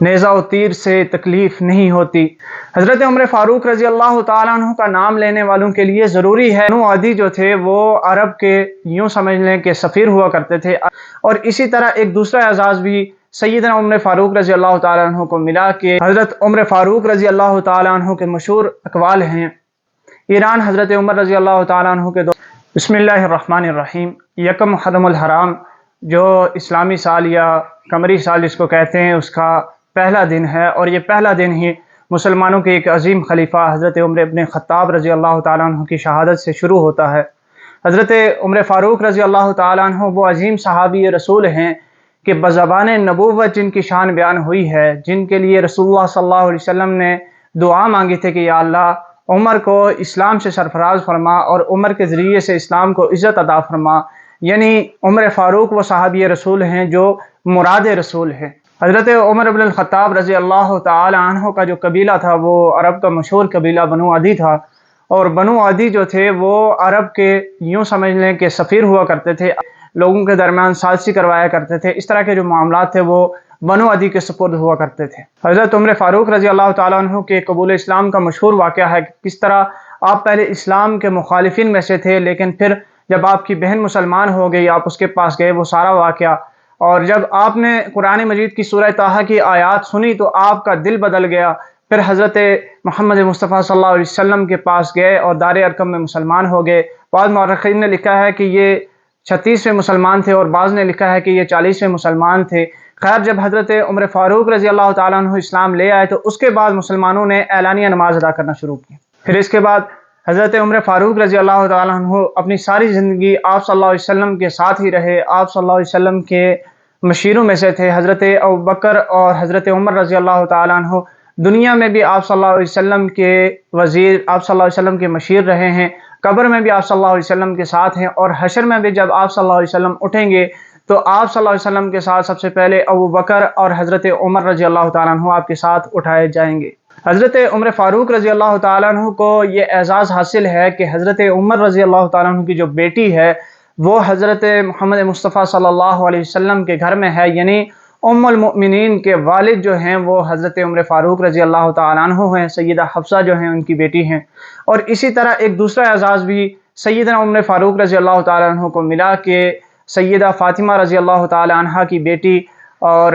Neza व तीर से तकलीफ नहीं होती। हज़रत उमर फ़ारूक रज़ी अल्लाह ताला अन्हु का नाम लेने वालों के लिए ज़रूरी है। बनु अदी जो थे वो अरब के यूँ समझ लें कि सफ़ीर हुआ करते थे। और इसी तरह एक दूसरा एजाज़ भी सैयदना उमर फ़ारूक रज़ी अल्लाह ताला अन्हु को मिला कि हज़रत उमर फ़ारूक रज़ी अल्लाह ताला अन्हु के मशहूर अक़वाल हैं। ईरान हज़रत उमर रज़ी अल्लाह ताला अन्हु के बिस्मिल्लाहिर्रहमानिर्रहीम। यकम मुहर्रमुल हराम जो इस्लामी साल या कमरी साल जिसको कहते हैं उसका पहला दिन है, और ये पहला दिन ही मुसलमानों के एक अजीम खलीफा हज़रत उमर इब्न ख़त्ताब रज़ी अल्लाह ताला अन्हु की शहादत से शुरू होता है। हज़रत उमर फ़ारूक रज़ी अल्लाह ताला अन्हु वो अजीम सहाबी रसूल हैं कि बज़बान नबूवत जिनकी शान बयान हुई है, जिनके लिए रसूलुल्लाह सल्लल्लाहु अलैहि वसल्लम ने दुआ मांगी थी कि या अल्लाह उमर को इस्लाम से सरफराज फरमा और उमर के ज़रिए से इस्लाम को इज़्ज़त अता फरमा। यानी उमर फ़ारूक वो सहाबी रसूल हैं जो मुराद रसूल हैं। हज़रत उमर इब्न ख़त्ताब रज़ी अल्लाह ताला अन्हु का जो कबीला था वो अरब का मशहूर कबीला बनु अदी था। और बनु अदी जो थे वो अरब के यूँ समझ लें कि सफ़ीर हुआ करते थे, लोगों के दरमियान साज़िशी करवाया करते थे। इस तरह के जो मामलात थे वो बनु अदी के सुपुर्द हुआ करते थे। हज़रत उमर फ़ारूक रज़ी अल्लाह ताला अन्हु के कबूल इस्लाम का मशहूर वाक़या है कि किस तरह आप पहले इस्लाम के मुखालिफिन में से थे, लेकिन फिर जब आपकी बहन मुसलमान हो गई आप उसके पास गए, वो सारा वाक़या। और जब आपने कुरान मजीद की सूरह ताहा की आयात सुनी तो आपका दिल बदल गया। फिर हज़रत मोहम्मद मुस्तफ़ा सल्लल्लाहु अलैहि वसल्लम के पास गए और दार अरकम में मुसलमान हो गए। बाद मौरख़ीन ने लिखा है कि ये 36वें मुसलमान थे और बाज़ ने लिखा है कि ये 40वें मुसलमान थे। खैर, जब हज़रत उमर फ़ारूक रज़ी अल्लाह ताला अन्हु इस्लाम ले आए तो उसके बाद मुसलमानों ने एलानिया नमाज़ अदा करना शुरू की। फिर इसके बाद हज़रत उमर फ़ारूक रज़ी अल्लाह ताला अन्हु अपनी सारी ज़िंदगी आप सल्लल्लाहु अलैहि वसल्लम के साथ ही रहे। आप सल्लल्लाहु अलैहि वसल्लम के मशीरों में से थे। हज़रत अबू बकर और हज़रत उमर रज़ी अल्लाह ताला अन्हु दुनिया में भी आप सल्लल्लाहु अलैहि वसल्लम के वज़ीर, आप सल्लल्लाहु अलैहि वसल्लम के मशीर रहे हैं। कब्र में भी आप सल्लल्लाहु अलैहि वसल्लम के साथ हैं, और हशर में भी जब आप सल्लल्लाहु अलैहि वसल्लम उठेंगे तो आप सल्लल्लाहु अलैहि वसल्लम के साथ सबसे पहले अबू बकर और हज़रत उमर रज़ी अल्लाह ताला अन्हु आपके साथ उठाए जाएंगे। हज़रत उमर फ़ारूक रज़ी अल्लाह ताला अन्हु को ये एज़ाज़ हासिल है कि हज़रत उमर रज़ी अल्लाह ताला अन्हु की जो बेटी है वो हज़रत मोहम्मद मुस्तफ़ा सल्लल्लाहु अलैहि वसल्लम के घर में है। यानी उम्मुल मुमिनीन के वालिद जो हैं वो हज़रत उमर फ़ारूक रज़ी अल्लाह ताला अन्हु हैं। सैयदा हफ्सा जो हैं उनकी बेटी हैं। और इसी तरह एक दूसरा एज़ाज़ भी सैयदना उमर फ़ारूक रज़ी अल्लाह ताला अन्हु को मिला कि सैयदा फ़ातिमा रज़ी अल्लाह ताला अन्हा की बेटी और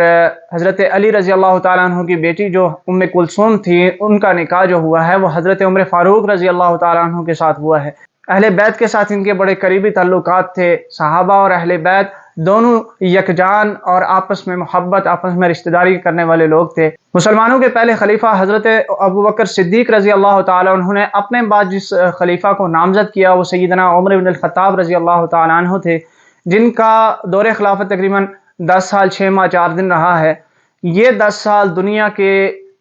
हज़रत अली रज़ी अल्लाह ताला अन्हु की बेटी जो उम्मे कुलसूम थी, उनका निकाह जो हुआ है वो हज़रत उमर फ़ारूक रज़ी अल्लाह ताला अन्हु के साथ हुआ है। अहले बैत के साथ इनके बड़े करीबी ताल्लुकात थे। सहाबा और अहले बैत दोनों यकजान और आपस में मोहब्बत, आपस में रिश्तेदारी करने वाले लोग थे। मुसलमानों के पहले खलीफा हज़रत अबू बकर सिद्दीक़ रज़ी अल्लाह ताला अन्हु ने अपने बाद जिस खलीफा को नामज़द किया वो सैयदना उमर इब्न ख़त्ताब रज़ी अल्लाह ताला अन्हु थे, जिनका दौरे खिलाफत तकरीबन 10 साल 6 माह 4 दिन रहा है। ये 10 साल दुनिया के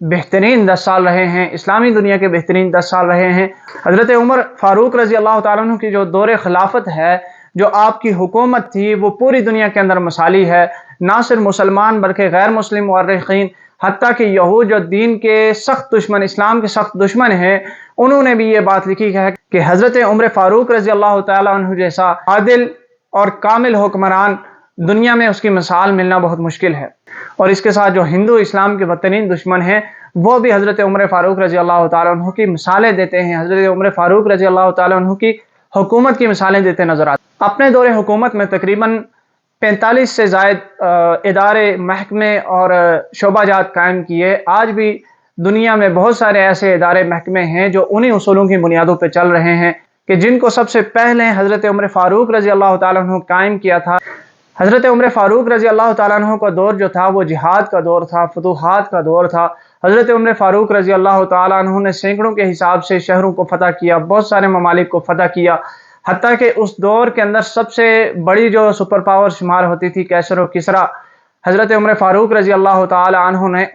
बेहतरीन 10 साल रहे हैं, इस्लामी दुनिया के बेहतरीन 10 साल रहे हैं। हज़रत उमर फ़ारूक रज़ी अल्लाह ताला अन्हु की जो दौरे खिलाफत है, जो आपकी हुकूमत थी, वो पूरी दुनिया के अंदर मसाली है। ना सिर्फ मुसलमान बल्कि गैर मुस्लिम मुअर्रिख़ीन, हत्ता कि यहूद जो दीन के सख्त दुश्मन, इस्लाम के सख्त दुश्मन हैं, उन्होंने भी ये बात लिखी है कि हज़रत उमर फ़ारूक रज़ी अल्लाह ताला अन्हु जैसा आदिल और कामिल हुक्मरान दुनिया में उसकी मिसाल मिलना बहुत मुश्किल है। और इसके साथ जो हिंदू इस्लाम के बदतरीन दुश्मन हैं वो भी हज़रत उमर फ़ारूक रज़ी अल्लाह ताला अन्हु की मिसालें देते हैं। हज़रत उमर फ़ारूक रज़ी अल्लाह ताला अन्हु की हुकूमत की मिसालें देते नज़र आते। अपने दौरे हुकूमत में तकरीबन 45 से ज़ायद इदारे, महकमे और शोबाजात कायम किए। आज भी दुनिया में बहुत सारे ऐसे इदारे, महकमे हैं जो उन्हीं उसूलों की बुनियादों पर चल रहे हैं कि जिनको सबसे पहले हज़रत उमर फ़ारूक रज़ी अल्लाह ताला अन्हु कायम किया था। हज़रत उमर फ़ारूक रज़ी अल्लाह ताला अन्हु का दौर जो था वो जिहाद का दौर था, फतूहात का दौर था। हज़रत उमर फ़ारूक रज़ी अल्लाह ताला अन्हु ने सैकड़ों के हिसाब से शहरों को फ़तह किया, बहुत सारे ममालिक को फ़तह किया। हत्ता कि उस दौर के अंदर सबसे बड़ी जो सुपर पावर शुमार होती थी कैसर और किसरा, हज़रत उमर फ़ारूक रज़ी अल्लाह ताला अन्हु ने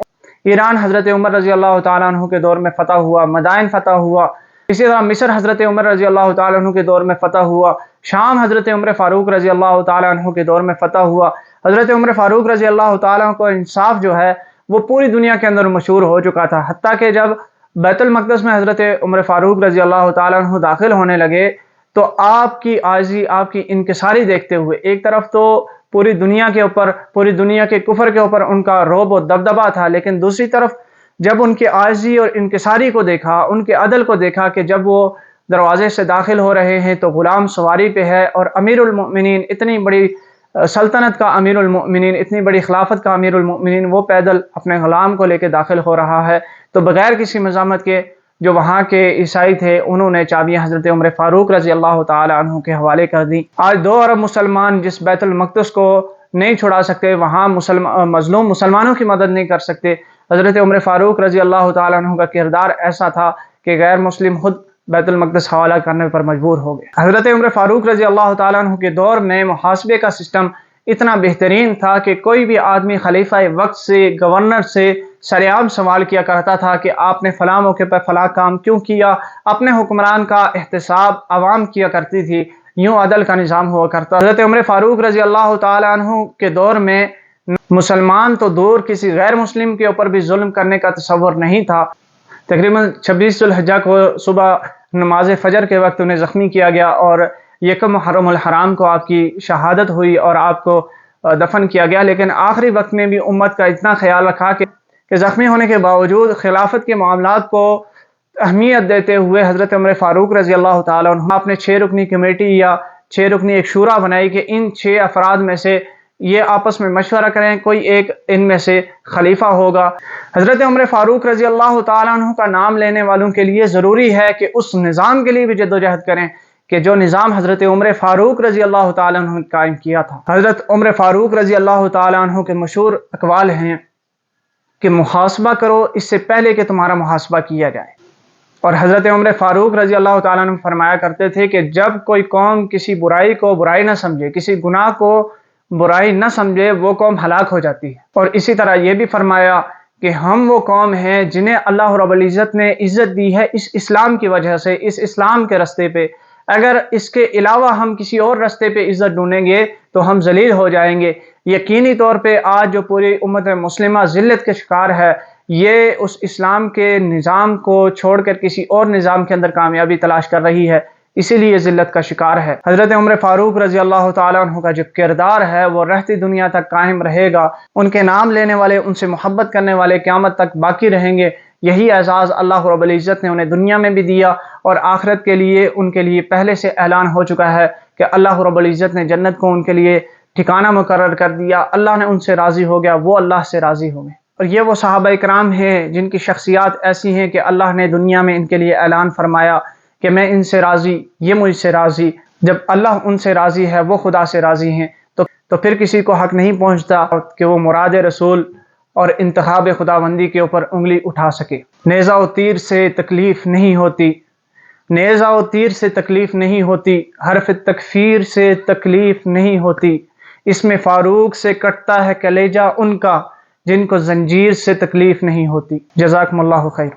ईरान हज़रत उमर रज़ी अल्लाह ताला अन्हु के दौर में फ़तह हुआ, मदाइन फ़तह हुआ। इसी तरह मिस्र हज़रत उमर रज़ी अल्लाह ताला अन्हु के दौर में फ़तह हुआ। शाम हज़रत उमर फ़ारूक रज़ी अल्लाह ताला अन्हु के दौर में फ़तह हुआ। हज़रत उमर फ़ारूक रज़ी अल्लाह ताला को इंसाफ जो है वो पूरी दुनिया के अंदर मशहूर हो चुका था। हत्ता कि जब बैतुल मक़दस में हज़रत उमर फ़ारूक रज़ी अल्लाह ताला अन्हु दाखिल होने लगे तो आपकी आजी, आपकी इनकिसारी देखते हुए एक तरफ तो پوری دنیا کے اوپر، پوری دنیا کے کفر کے اوپر ان کا رعب و دبدبہ تھا، لیکن دوسری طرف جب ان کی عاجزی اور انکساری کو دیکھا، ان کے عدل کو دیکھا کہ جب وہ دروازے سے داخل ہو رہے ہیں تو غلام سواری پہ ہے، اور امیر المؤمنین، اتنی بڑی سلطنت کا امیر المؤمنین، اتنی بڑی خلافت کا امیر المؤمنین، وہ پیدل اپنے غلام کو لے کے داخل ہو رہا ہے، تو بغیر کسی مزاحمت کے جو وہاں کے عیسائی تھے انہوں نے چابیاں حضرت عمر فاروق رضی اللہ تعالی عنہ کے حوالے کر دی۔ آج 2 ارب مسلمان جس بیت المقدس کو نہیں چھڑا سکتے، وہاں مظلوم مسلمانوں کی مدد نہیں کر سکتے، حضرت عمر فاروق رضی اللہ تعالی عنہ کا کردار ایسا تھا کہ غیر مسلم خود بیت المقدس حوالہ کرنے پر مجبور ہو گئے۔ حضرت عمر فاروق رضی اللہ تعالیٰ عنہ کے دور میں محاسبے کا سسٹم اتنا بہترین تھا کہ کوئی بھی آدمی خلیفہ وقت سے، گورنر سے سریعام سوال کیا کرتا تھا کہ آپ نے فلاں موقع پر فلاں کام کیوں کیا۔ اپنے حکمران کا احتساب عوام کیا کرتی تھی، یوں عدل کا نظام ہوا کرتا۔ حضرت عمر فاروق رضی اللہ تعالیٰ عنہ کے دور میں مسلمان تو دور، کسی غیر مسلم کے اوپر بھی ظلم کرنے کا تصور نہیں تھا۔ تقریباً 26 ذوالحجہ کو صبح نماز فجر کے وقت انہیں زخمی کیا گیا، اور 1 محرم الحرام کو آپ کی شہادت ہوئی اور آپ کو دفن کیا گیا، لیکن آخری وقت میں بھی امت کا اتنا خیال رکھا کہ زخمی ہونے کے باوجود خلافت کے معاملات کو اہمیت دیتے ہوئے حضرت عمر فاروق رضی اللہ تعالیٰ عنہ اپنے 6 رکنی کمیٹی یا 6 رکنی ایک شورا بنائی کہ ان 6 افراد میں سے یہ آپس میں مشورہ کریں، کوئی ایک ان میں سے خلیفہ ہوگا۔ حضرت عمر فاروق رضی اللہ تعالیٰ عنہ کا نام لینے والوں کے لیے ضروری ہے کہ اس نظام کے لیے بھی جدوجہد کریں کہ جو نظام حضرت عمر فاروق رضی اللہ تعالیٰ عنہ نے قائم کیا تھا۔ حضرت عمر فاروق رضی اللہ تعالیٰ عنہ کے مشہور اقوال ہیں کہ محاسبہ کرو اس سے پہلے کہ تمہارا محاسبہ کیا جائے، اور حضرت عمر فاروق رضی اللہ تعالیٰ عنہ فرمایا کرتے تھے کہ جب کوئی قوم کسی برائی کو برائی نہ سمجھے، کسی گناہ کو برائی نہ سمجھے، وہ قوم ہلاک ہو جاتی ہے۔ اور اسی طرح یہ بھی فرمایا کہ ہم وہ قوم ہیں جنہیں اللہ رب العزت نے عزت دی ہے اس اسلام کی وجہ سے، اس اسلام کے رستے پہ۔ اگر اس کے علاوہ ہم کسی اور رستے پہ عزت ڈھونڈیں گے تو ہم ذلیل ہو جائیں گے۔ یقینی طور پہ آج جو پوری امت مسلمہ ذلت کے شکار ہے، یہ اس اسلام کے نظام کو چھوڑ کر کسی اور نظام کے اندر کامیابی تلاش کر رہی ہے، اسی لیے ذلت کا شکار ہے۔ حضرت عمر فاروق رضی اللہ تعالیٰ عنہ کا جو کردار ہے وہ رہتی دنیا تک قائم رہے گا۔ ان کے نام لینے والے، ان سے محبت کرنے والے قیامت تک باقی رہیں گے۔ یہی اعزاز اللہ رب العزت نے انہیں دنیا میں بھی دیا، اور آخرت کے لیے ان کے لیے پہلے سے اعلان ہو چکا ہے کہ اللہ رب العزت نے جنت کو ان کے لیے ٹھکانہ مقرر کر دیا۔ اللہ نے ان سے راضی ہو گیا، وہ اللہ سے راضی ہو گئے۔ اور یہ وہ صحابہ اکرام ہیں جن کی شخصیات ایسی ہیں کہ اللہ نے دنیا میں ان کے لیے اعلان فرمایا کہ میں ان سے راضی، یہ مجھ سے راضی۔ جب اللہ ان سے راضی ہے، وہ خدا سے راضی ہیں، تو پھر کسی کو حق نہیں پہنچتا کہ وہ مراد رسول اور انتخاب خداوندی کے اوپر انگلی اٹھا سکے۔ نیزہ و تیر سے تکلیف نہیں ہوتی، نیزہ و تیر سے تکلیف نہیں ہوتی، حرف تکفیر سے تکلیف نہیں ہوتی، اس میں فاروق سے کٹتا ہے کلیجہ ان کا جن کو زنجیر سے تکلیف نہیں ہوتی۔ جزاکم اللہ خیر۔